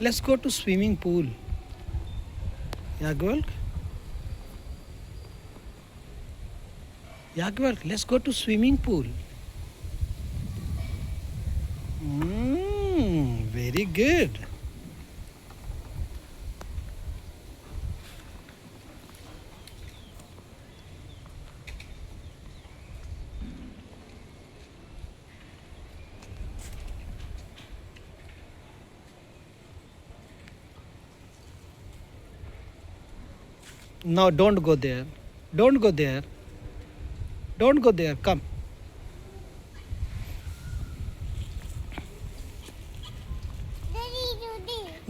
Let's go to swimming pool. Yagwal? Yagwal, let's go to swimming pool. Very good. No, don't go there. Don't go there. Don't go there. Come.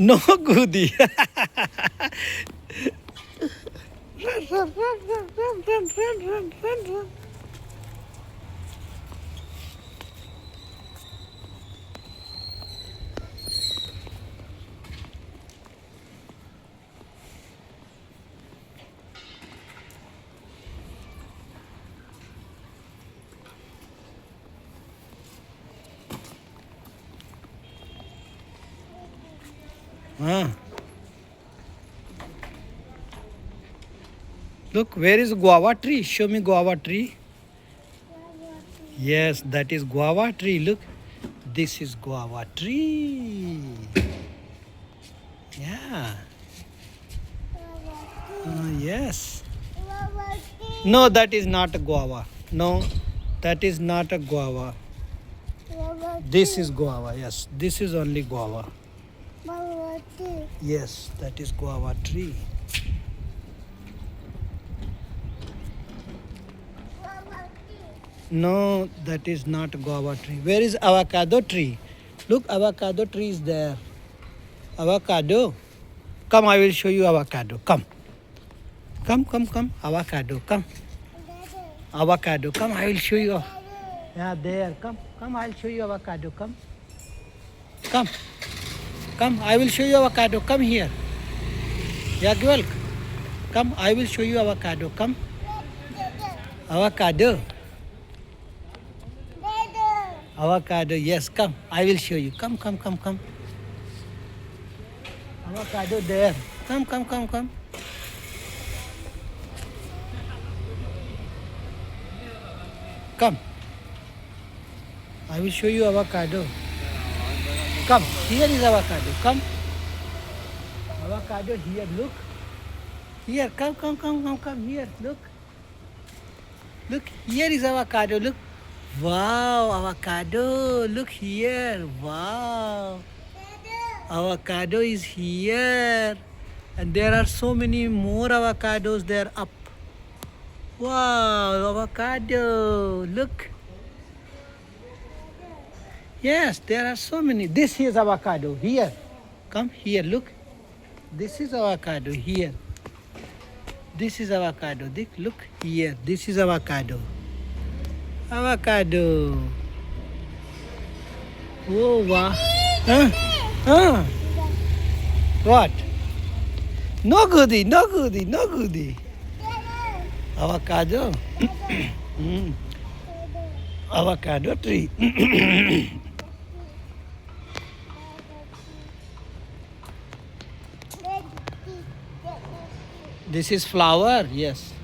No, Goody. Run, run, run, run, run, run, run, run, run, run. Ah. Look, where is guava tree? Show me guava tree. Yes, that is guava tree. Look, this is guava tree. Yeah. Yes. No, that is not a guava. No, that is not a guava. This is guava. Yes, this is only guava. Yes, that is guava tree. No, that is not guava tree. Where is avocado tree? Look, avocado tree is there. Avocado. Come, I will show you avocado. Come. Come, come, come. Avocado. Come. Avocado. Come, I will show you. Yeah, there. Come. Come, I'll show you avocado. Come. Come. Come, I will show you avocado. Come here. Yagwal. Come, I will show you avocado. Come. Avocado. Avocado, yes, come. I will show you. Come, come, come, come. Avocado there. Come, come, come, come. Come. I will show you avocado. Come. Here is avocado. Come. Avocado here. Look. Here. Come, come, come, come, come. Here. Look. Look. Here is avocado. Look. Wow, avocado. Look here. Wow. Avocado is here. And there are so many more avocados there up. Wow, avocado. Look. Yes, there are so many. This is avocado. Here. Come here. Look. This is avocado. Here. This is avocado. Look here. This is avocado. Avocado. Oh, wow. Huh? Huh? What? No goody, no goody, no goody. Avocado. Avocado tree. This is flower, yes.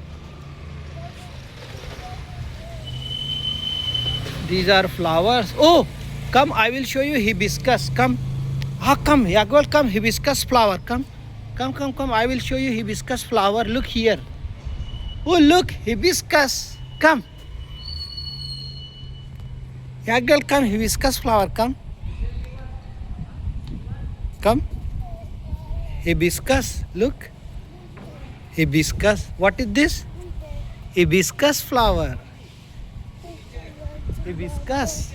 These are flowers. Oh, come, I will show you hibiscus. Come. Ah, come, Yagwal, come, hibiscus flower. Come, come, come, come. I will show you hibiscus flower. Look here. Oh, look, hibiscus. Come. Yagwal, come, hibiscus flower. Come. Come. Hibiscus. Look. Hibiscus. What is this? Hibiscus flower. Hibiscus.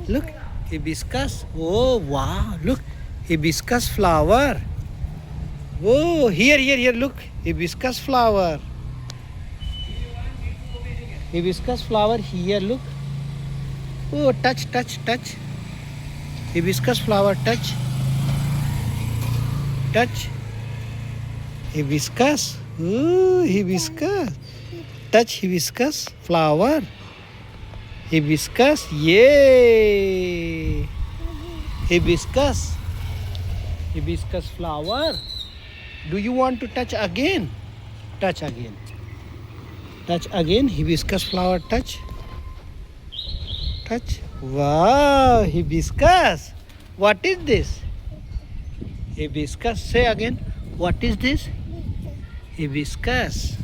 Look, hibiscus. Oh, wow. Look, hibiscus flower. Oh, here, here, here. Look, hibiscus flower. Hibiscus flower here. Look. Oh, touch, touch, touch. Hibiscus flower, touch. Touch. Hibiscus. Oh, hibiscus. Touch hibiscus flower. Hibiscus. Yay. Hibiscus. Hibiscus flower. Do you want to touch again? Touch again. Touch again. Hibiscus flower. Touch. Touch. Wow, hibiscus. What is this? Hibiscus. Say again. What is this? Hibiscus.